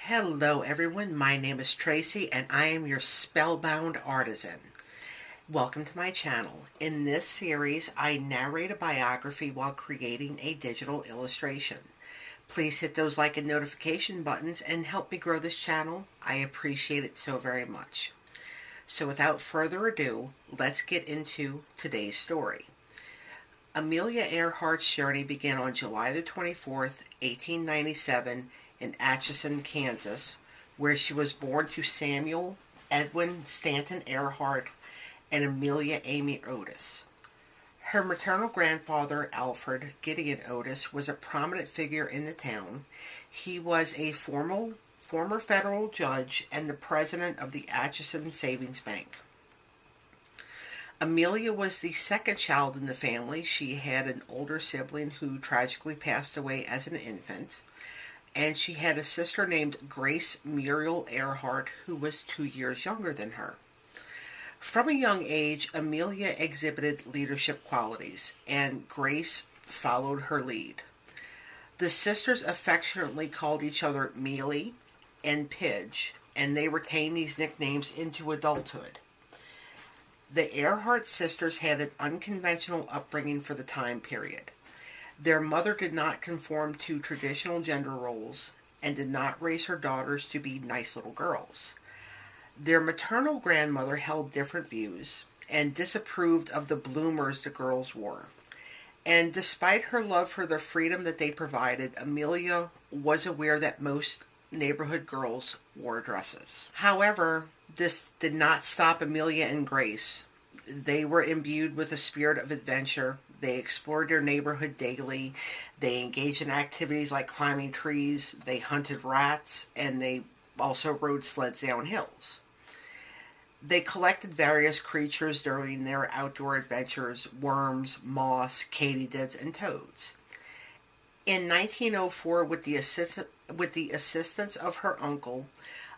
Hello everyone, my name is Tracy and I am your Spellbound artisan. Welcome to my channel. In this series, I narrate a biography while creating a digital illustration. Please hit those like and notification buttons and help me grow this channel. I appreciate it so very much. So without further ado, let's get into today's story. Amelia Earhart's journey began on July the 24th, 1897 in Atchison, Kansas, where she was born to Samuel Edwin Stanton Earhart and Amelia Amy Otis. Her maternal grandfather, Alfred Gideon Otis, was a prominent figure in the town. He was a former federal judge and the president of the Atchison Savings Bank. Amelia was the second child in the family. She had an older sibling who tragically passed away as an infant, and she had a sister named Grace Muriel Earhart who was 2 years younger than her. From a young age, Amelia exhibited leadership qualities, and Grace followed her lead. The sisters affectionately called each other Mealy and Pidge, and they retained these nicknames into adulthood. The Earhart sisters had an unconventional upbringing for the time period. Their mother did not conform to traditional gender roles and did not raise her daughters to be nice little girls. Their maternal grandmother held different views and disapproved of the bloomers the girls wore. And despite her love for the freedom that they provided, Amelia was aware that most neighborhood girls wore dresses. However, this did not stop Amelia and Grace. They were imbued with a spirit of adventure. They explored their neighborhood daily. They engaged in activities like climbing trees. They hunted rats, and they also rode sleds down hills. They collected various creatures during their outdoor adventures: worms, moss, katydids, and toads. In 1904, with the assistance of her uncle,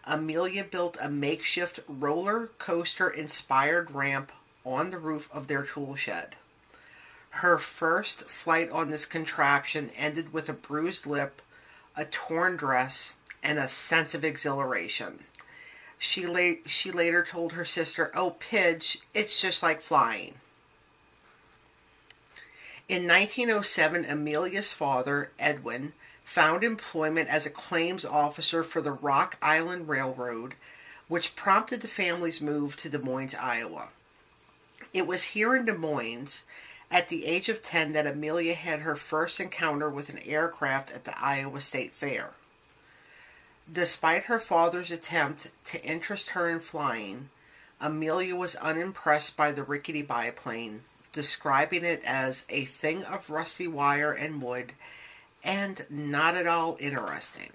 Amelia built a makeshift roller coaster inspired ramp on the roof of their tool shed. Her first flight on this contraption ended with a bruised lip, a torn dress, and a sense of exhilaration. She later told her sister, "Oh, Pidge, it's just like flying." In 1907, Amelia's father, Edwin, found employment as a claims officer for the Rock Island Railroad, which prompted the family's move to Des Moines, Iowa. It was here in Des Moines, at the age of 10, that Amelia had her first encounter with an aircraft at the Iowa State Fair. Despite her father's attempt to interest her in flying, Amelia was unimpressed by the rickety biplane, describing it as a thing of rusty wire and wood and not at all interesting.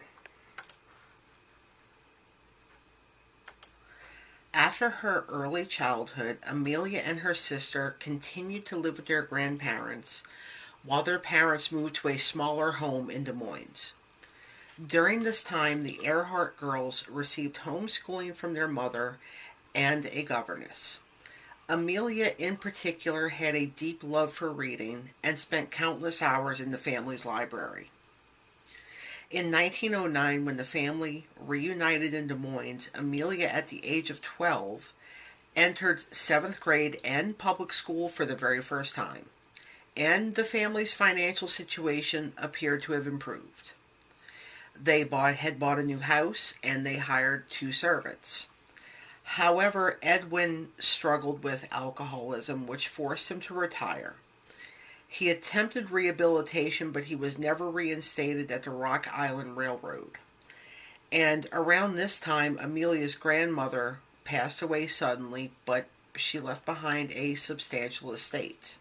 After her early childhood, Amelia and her sister continued to live with their grandparents while their parents moved to a smaller home in Des Moines. During this time, the Earhart girls received homeschooling from their mother and a governess. Amelia, in particular, had a deep love for reading and spent countless hours in the family's library. In 1909, when the family reunited in Des Moines, Amelia, at the age of 12, entered 7th grade and public school for the very first time, and the family's financial situation appeared to have improved. They had bought a new house, and they hired 2 servants. However, Edwin struggled with alcoholism, which forced him to retire. He attempted rehabilitation, but he was never reinstated at the Rock Island Railroad. And around this time, Amelia's grandmother passed away suddenly, but she left behind a substantial estate.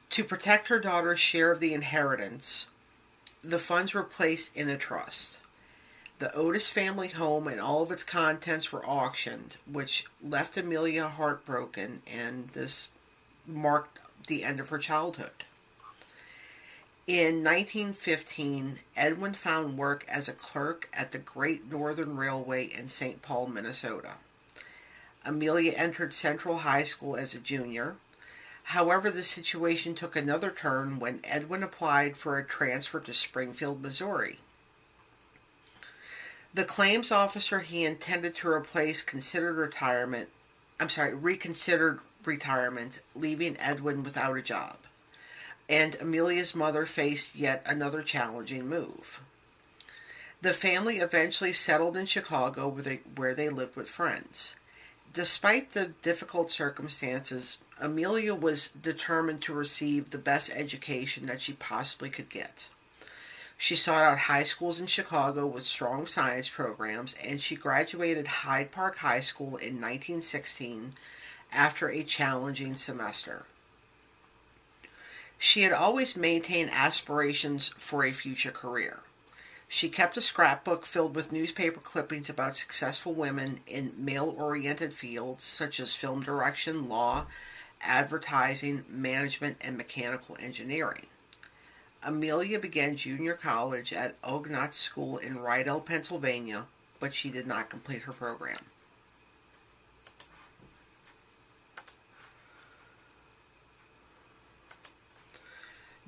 To protect her daughter's share of the inheritance, the funds were placed in a trust. The Otis family home and all of its contents were auctioned, which left Amelia heartbroken, and this marked the end of her childhood. In 1915, Edwin found work as a clerk at the Great Northern Railway in St. Paul, Minnesota. Amelia entered Central High School as a junior. However, the situation took another turn when Edwin applied for a transfer to Springfield, Missouri. The claims officer he intended to replace reconsidered retirement, leaving Edwin without a job. And Amelia's mother faced yet another challenging move. The family eventually settled in Chicago where they lived with friends. Despite the difficult circumstances, Amelia was determined to receive the best education that she possibly could get. She sought out high schools in Chicago with strong science programs, and she graduated Hyde Park High School in 1916 after a challenging semester. She had always maintained aspirations for a future career. She kept a scrapbook filled with newspaper clippings about successful women in male-oriented fields such as film direction, law, advertising, management, and mechanical engineering. Amelia began junior college at Ognott School in Rydell, Pennsylvania, but she did not complete her program.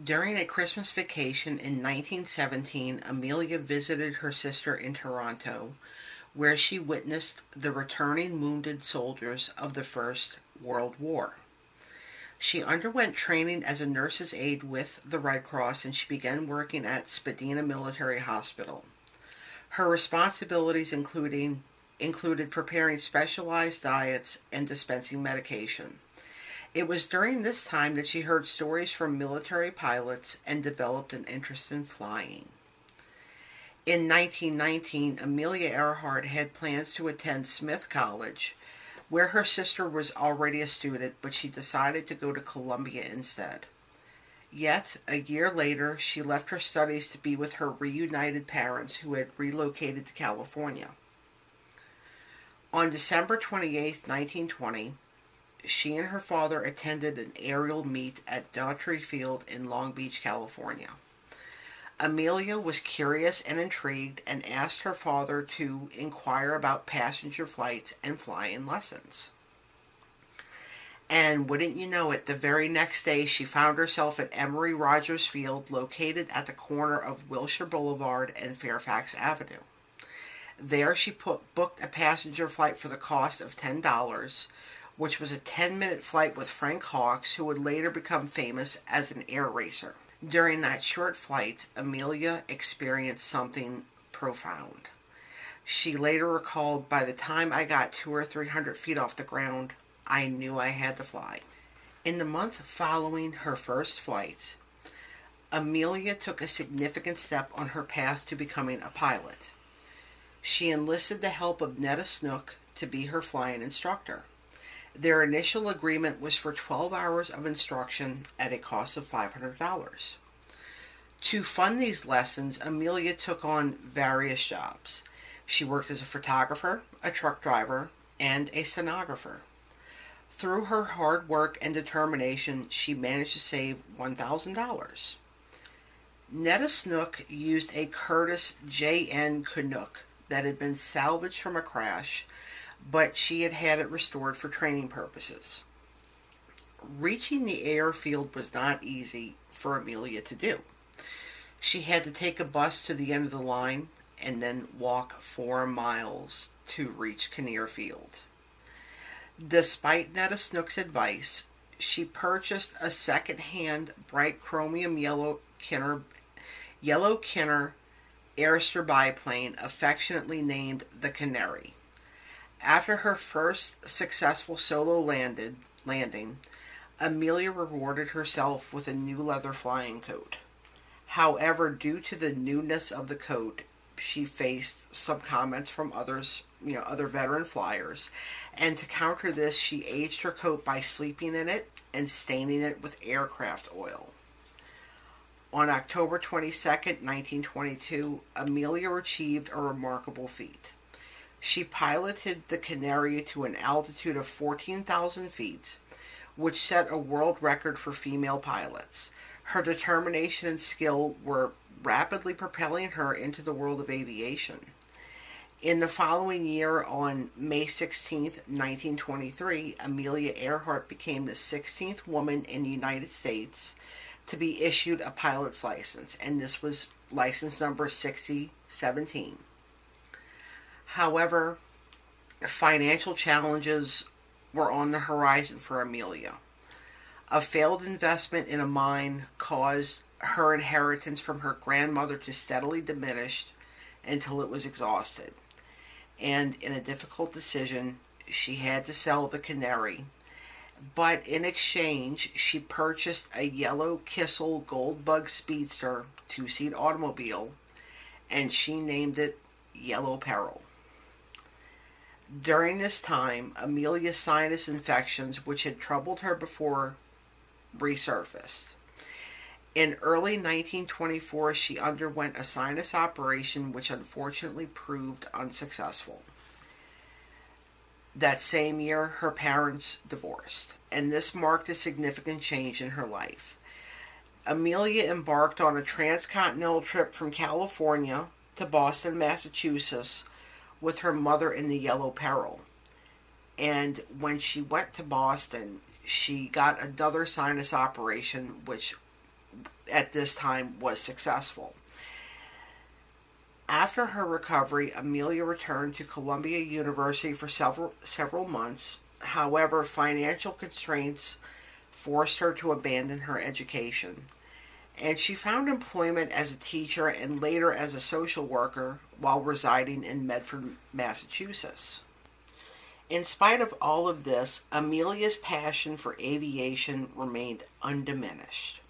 During a Christmas vacation in 1917, Amelia visited her sister in Toronto, where she witnessed the returning wounded soldiers of the First World War. She underwent training as a nurse's aide with the Red Cross, and she began working at Spadina Military Hospital. Her responsibilities included preparing specialized diets and dispensing medication. It was during this time that she heard stories from military pilots and developed an interest in flying. In 1919, Amelia Earhart had plans to attend Smith College, where her sister was already a student, but she decided to go to Columbia instead. Yet, a year later, she left her studies to be with her reunited parents who had relocated to California. On December 28, 1920, she and her father attended an aerial meet at Daughtry Field in Long Beach, California. Amelia was curious and intrigued and asked her father to inquire about passenger flights and flying lessons. And wouldn't you know it, the very next day she found herself at Emory Rogers Field, located at the corner of Wilshire Boulevard and Fairfax Avenue. There she booked a passenger flight for the cost of $10, which was a 10-minute flight with Frank Hawks, who would later become famous as an air racer. During that short flight, Amelia experienced something profound. She later recalled, "By the time I got 200 or 300 feet off the ground, I knew I had to fly." In the month following her first flight, Amelia took a significant step on her path to becoming a pilot. She enlisted the help of Netta Snook to be her flying instructor. Their initial agreement was for 12 hours of instruction at a cost of $500. To fund these lessons, Amelia took on various jobs. She worked as a photographer, a truck driver, and a stenographer. Through her hard work and determination, she managed to save $1,000. Netta Snook used a Curtiss JN Canuck that had been salvaged from a crash, but she had it restored for training purposes. Reaching the airfield was not easy for Amelia to do. She had to take a bus to the end of the line and then walk 4 miles to reach Kinnear Field. Despite Netta Snook's advice, she purchased a second-hand bright chromium yellow Kinner Airster biplane, affectionately named the Canary. After her first successful solo landing, Amelia rewarded herself with a new leather flying coat. However, due to the newness of the coat, she faced some comments from other veteran flyers, and to counter this, she aged her coat by sleeping in it and staining it with aircraft oil. On October 22, 1922, Amelia achieved a remarkable feat. She piloted the Canary to an altitude of 14,000 feet, which set a world record for female pilots. Her determination and skill were rapidly propelling her into the world of aviation. In the following year, on May 16, 1923, Amelia Earhart became the 16th woman in the United States to be issued a pilot's license, and this was license number 6017. However, financial challenges were on the horizon for Amelia. A failed investment in a mine caused her inheritance from her grandmother to steadily diminish until it was exhausted. And in a difficult decision, she had to sell the canary. But in exchange, she purchased a yellow Kissel Goldbug Speedster two-seat automobile, and she named it Yellow Peril. During this time, Amelia's sinus infections, which had troubled her before, resurfaced. In early 1924, she underwent a sinus operation which unfortunately proved unsuccessful. That same year, her parents divorced, and this marked a significant change in her life. Amelia embarked on a transcontinental trip from California to Boston, Massachusetts, with her mother in the Yellow Peril. And when she went to Boston, she got another sinus operation, which at this time was successful. After her recovery, Amelia returned to Columbia University for several months. However, financial constraints forced her to abandon her education. And she found employment as a teacher and later as a social worker while residing in Medford, Massachusetts. In spite of all of this, Amelia's passion for aviation remained undiminished.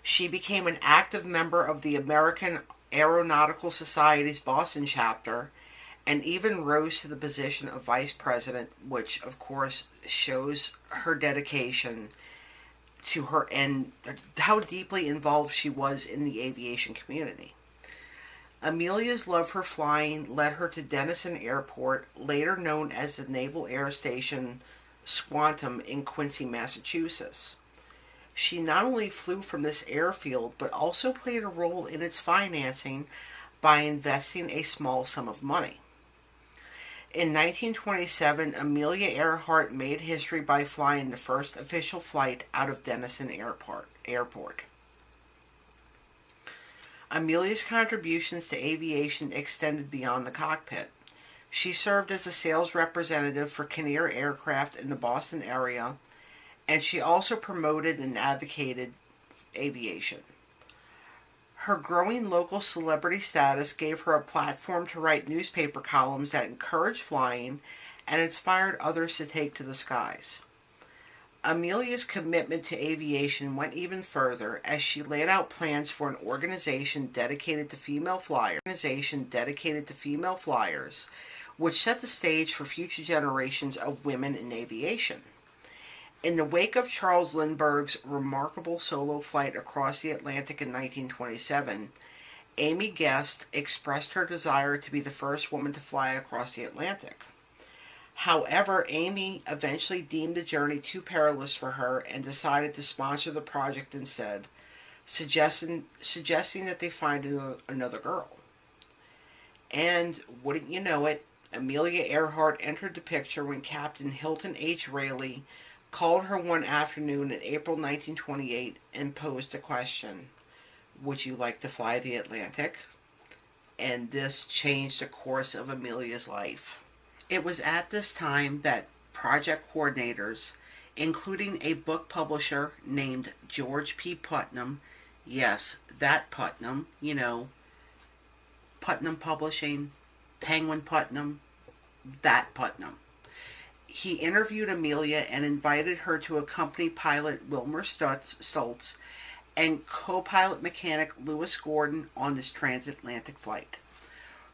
She became an active member of the American Aeronautical Society's Boston chapter and even rose to the position of vice president, which of course shows her dedication to her and how deeply involved she was in the aviation community. Amelia's love for flying led her to Denison Airport, later known as the Naval Air Station Squantum in Quincy, Massachusetts. She not only flew from this airfield, but also played a role in its financing by investing a small sum of money. In 1927, Amelia Earhart made history by flying the first official flight out of Denison Airport. Amelia's contributions to aviation extended beyond the cockpit. She served as a sales representative for Kinnear Aircraft in the Boston area, and she also promoted and advocated aviation. Her growing local celebrity status gave her a platform to write newspaper columns that encouraged flying and inspired others to take to the skies. Amelia's commitment to aviation went even further as she laid out plans for an organization dedicated to female flyers, which set the stage for future generations of women in aviation. In the wake of Charles Lindbergh's remarkable solo flight across the Atlantic in 1927, Amy Guest expressed her desire to be the first woman to fly across the Atlantic. However, Amy eventually deemed the journey too perilous for her and decided to sponsor the project instead, suggesting that they find another girl. And wouldn't you know it, Amelia Earhart entered the picture when Captain Hilton H. Rayleigh called her one afternoon in April 1928 and posed a question: would you like to fly the Atlantic? And this changed the course of Amelia's life. It was at this time that project coordinators, including a book publisher named George P. Putnam, yes, that Putnam, Putnam Publishing, Penguin Putnam, that Putnam. He interviewed Amelia and invited her to accompany pilot Wilmer Stoltz and co-pilot mechanic Lewis Gordon on this transatlantic flight.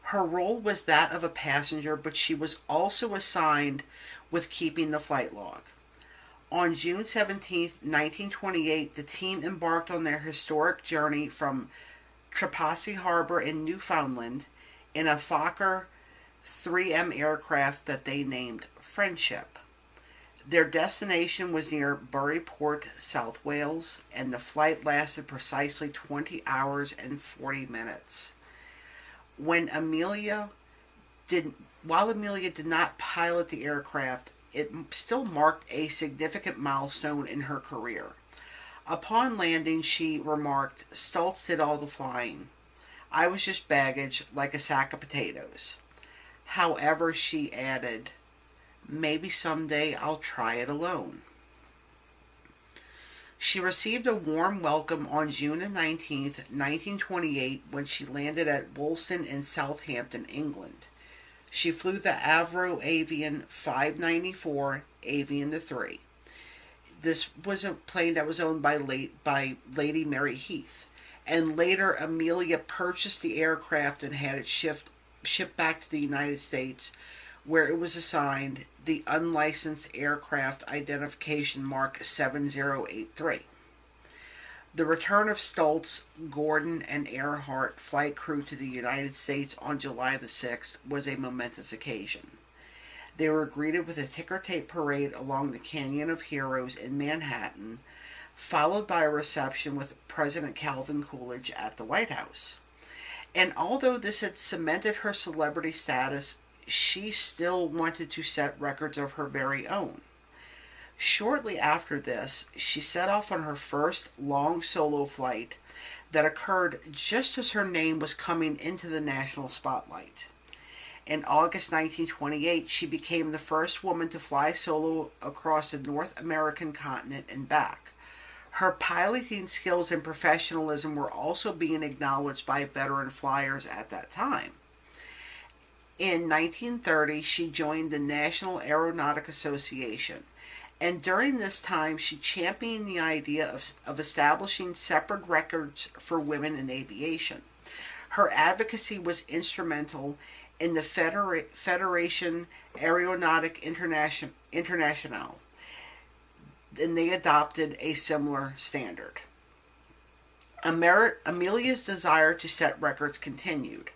Her role was that of a passenger, but she was also assigned with keeping the flight log. On June 17, 1928, the team embarked on their historic journey from Trepassey Harbor in Newfoundland in a Fokker 3M aircraft that they named Friendship. Their destination was near Buryport, South Wales, and the flight lasted precisely 20 hours and 40 minutes. While Amelia did not pilot the aircraft, it still marked a significant milestone in her career. Upon landing, she remarked, "Stoltz did all the flying. I was just baggage, like a sack of potatoes." However, she added, "Maybe someday I'll try it alone." She received a warm welcome on June 19th, 1928, when she landed at Woolston in Southampton, England. She flew the Avro Avian 594 Avian the 3. This was a plane that was owned by Lady Mary Heath, and later Amelia purchased the aircraft and had it shipped back to the United States, where it was assigned the Unlicensed Aircraft Identification Mark 7083. The return of Stoltz, Gordon, and Earhart flight crew to the United States on July the 6th was a momentous occasion. They were greeted with a ticker tape parade along the Canyon of Heroes in Manhattan, followed by a reception with President Calvin Coolidge at the White House. And although this had cemented her celebrity status, she still wanted to set records of her very own. Shortly after this, she set off on her first long solo flight that occurred just as her name was coming into the national spotlight. In August 1928, she became the first woman to fly solo across the North American continent and back. Her piloting skills and professionalism were also being acknowledged by veteran flyers at that time. In 1930, she joined the National Aeronautic Association, and during this time she championed the idea of establishing separate records for women in aviation. Her advocacy was instrumental in the Federation Aeronautique Internationale, and they adopted a similar standard. Amelia's desire to set records continued.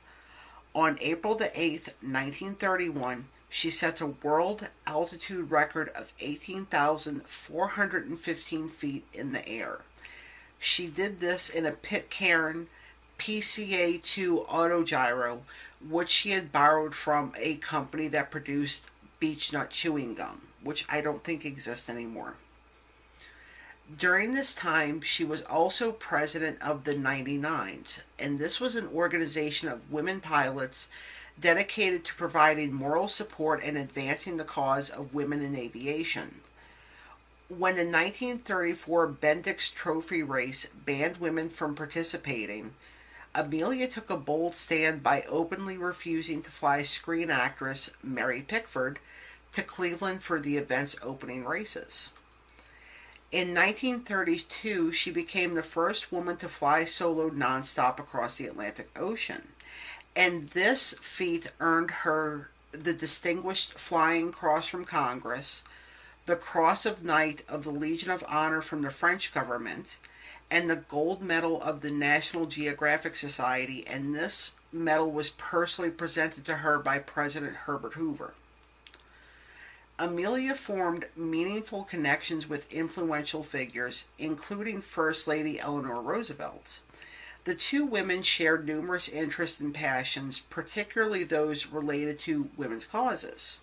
On April the 8th, 1931, she set a world altitude record of 18,415 feet in the air. She did this in a Pitcairn PCA-2 autogyro, which she had borrowed from a company that produced beechnut chewing gum, which I don't think exists anymore. During this time, she was also president of the 99s, and this was an organization of women pilots dedicated to providing moral support and advancing the cause of women in aviation. When the 1934 Bendix Trophy race banned women from participating, Amelia took a bold stand by openly refusing to fly screen actress Mary Pickford to Cleveland for the event's opening races. In 1932, she became the first woman to fly solo nonstop across the Atlantic Ocean, and this feat earned her the Distinguished Flying Cross from Congress, the Cross of Knight of the Legion of Honor from the French government, and the Gold Medal of the National Geographic Society, and this medal was personally presented to her by President Herbert Hoover. Amelia formed meaningful connections with influential figures, including First Lady Eleanor Roosevelt. The two women shared numerous interests and passions, particularly those related to women's causes.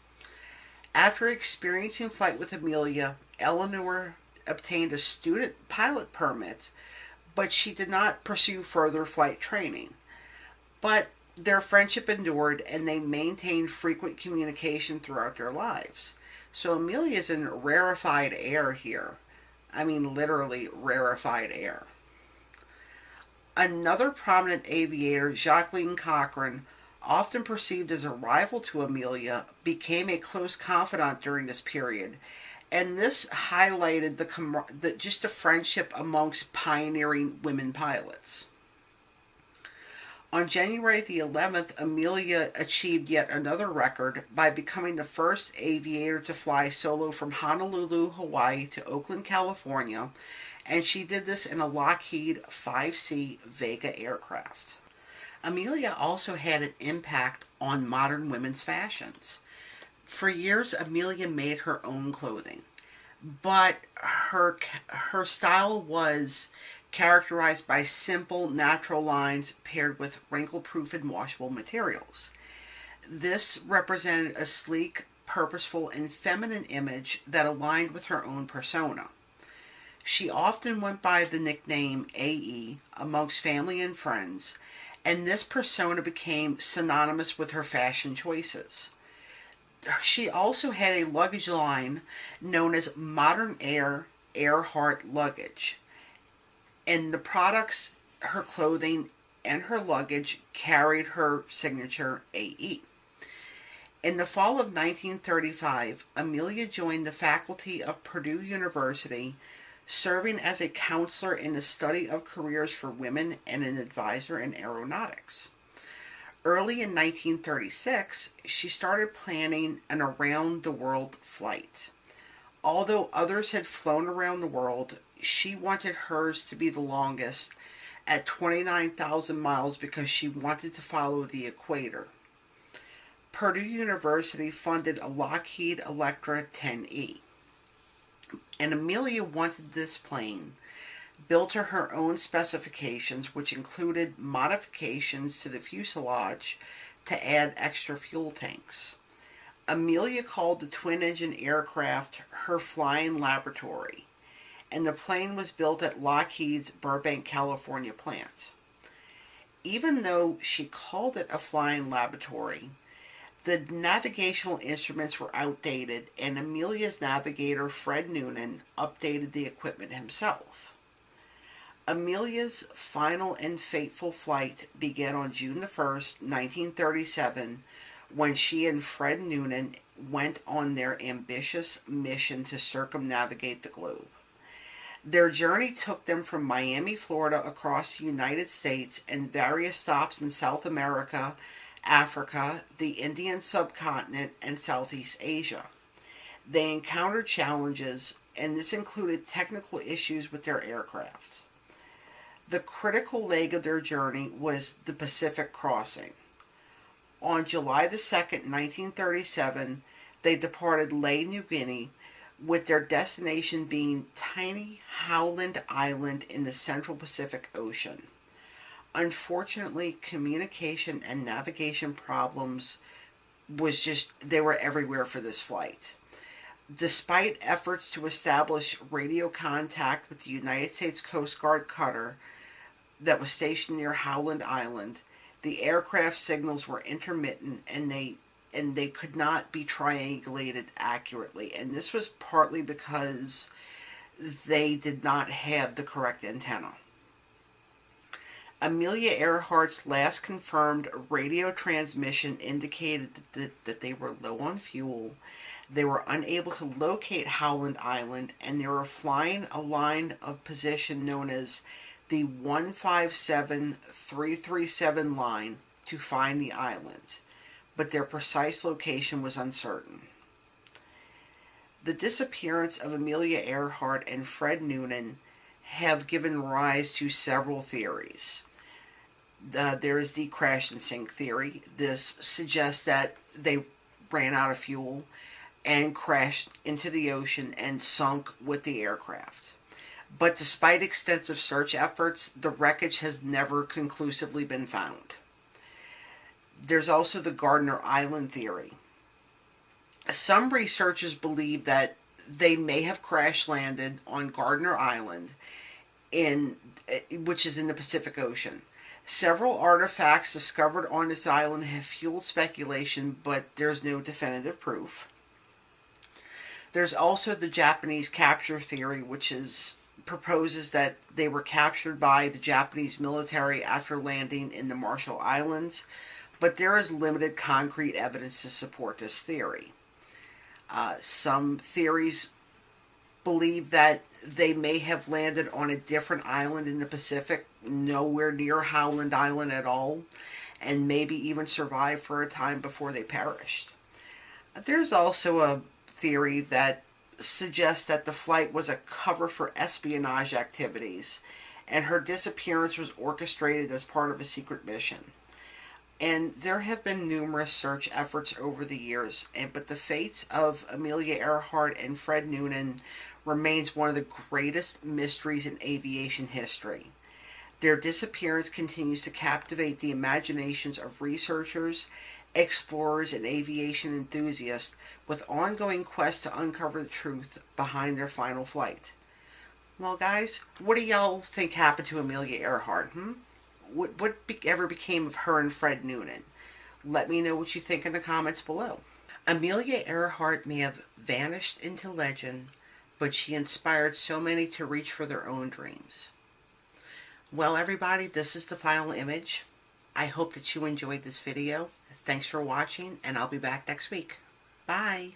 After experiencing flight with Amelia, Eleanor obtained a student pilot permit, but she did not pursue further flight training. But their friendship endured, and they maintained frequent communication throughout their lives. So Amelia is in rarefied air here. I mean, literally rarefied air. Another prominent aviator, Jacqueline Cochran, often perceived as a rival to Amelia, became a close confidant during this period, and this highlighted the friendship amongst pioneering women pilots. On January the 11th, Amelia achieved yet another record by becoming the first aviator to fly solo from Honolulu, Hawaii to Oakland, California, and she did this in a Lockheed 5C Vega aircraft. Amelia also had an impact on modern women's fashions. For years, Amelia made her own clothing, but her style was characterized by simple, natural lines paired with wrinkle-proof and washable materials. This represented a sleek, purposeful, and feminine image that aligned with her own persona. She often went by the nickname AE amongst family and friends, and this persona became synonymous with her fashion choices. She also had a luggage line known as Modern Earhart Luggage, and the products, her clothing, and her luggage carried her signature AE. In the fall of 1935, Amelia joined the faculty of Purdue University, serving as a counselor in the study of careers for women and an advisor in aeronautics. Early in 1936, she started planning an around the world flight. Although others had flown around the world, she wanted hers to be the longest at 29,000 miles because she wanted to follow the equator. Purdue University funded a Lockheed Electra 10E, and Amelia wanted this plane built to her own specifications, which included modifications to the fuselage to add extra fuel tanks. Amelia called the twin-engine aircraft her flying laboratory, and the plane was built at Lockheed's Burbank, California plant. Even though she called it a flying laboratory, the navigational instruments were outdated, and Amelia's navigator, Fred Noonan, updated the equipment himself. Amelia's final and fateful flight began on June the 1st, 1937, when she and Fred Noonan went on their ambitious mission to circumnavigate the globe. Their journey took them from Miami, Florida, across the United States and various stops in South America, Africa, the Indian subcontinent, and Southeast Asia. They encountered challenges, and this included technical issues with their aircraft. The critical leg of their journey was the Pacific crossing. On July the 2nd, 1937, they departed Lae, New Guinea, with their destination being tiny Howland Island in the Central Pacific Ocean. Unfortunately, communication and navigation problems they were everywhere for this flight. Despite efforts to establish radio contact with the United States Coast Guard cutter that was stationed near Howland Island, the aircraft signals were intermittent and they could not be triangulated accurately. And this was partly because they did not have the correct antenna. Amelia Earhart's last confirmed radio transmission indicated that they were low on fuel, they were unable to locate Howland Island, and they were flying a line of position known as the 157337 line to find the island, but their precise location was uncertain. The disappearance of Amelia Earhart and Fred Noonan have given rise to several theories. There is the crash and sink theory. This suggests that they ran out of fuel and crashed into the ocean and sunk with the aircraft. But despite extensive search efforts, the wreckage has never conclusively been found. There's also the Gardner Island theory. Some researchers believe that they may have crash landed on Gardner Island, which is in the Pacific Ocean. Several artifacts discovered on this island have fueled speculation, but there's no definitive proof. There's also the Japanese capture theory, which proposes that they were captured by the Japanese military after landing in the Marshall Islands, but there is limited concrete evidence to support this theory. Some theories believe that they may have landed on a different island in the Pacific, nowhere near Howland Island at all, and maybe even survived for a time before they perished. There's also a theory that suggests that the flight was a cover for espionage activities, and her disappearance was orchestrated as part of a secret mission. And there have been numerous search efforts over the years, but the fates of Amelia Earhart and Fred Noonan remains one of the greatest mysteries in aviation history. Their disappearance continues to captivate the imaginations of researchers, explorers, and aviation enthusiasts, with ongoing quests to uncover the truth behind their final flight. Well, guys, what do y'all think happened to Amelia Earhart? ever became of her and Fred Noonan? Let me know what you think in the comments below. Amelia Earhart may have vanished into legend, but she inspired so many to reach for their own dreams. Well, everybody, this is the final image. I hope that you enjoyed this video. Thanks for watching, and I'll be back next week. Bye.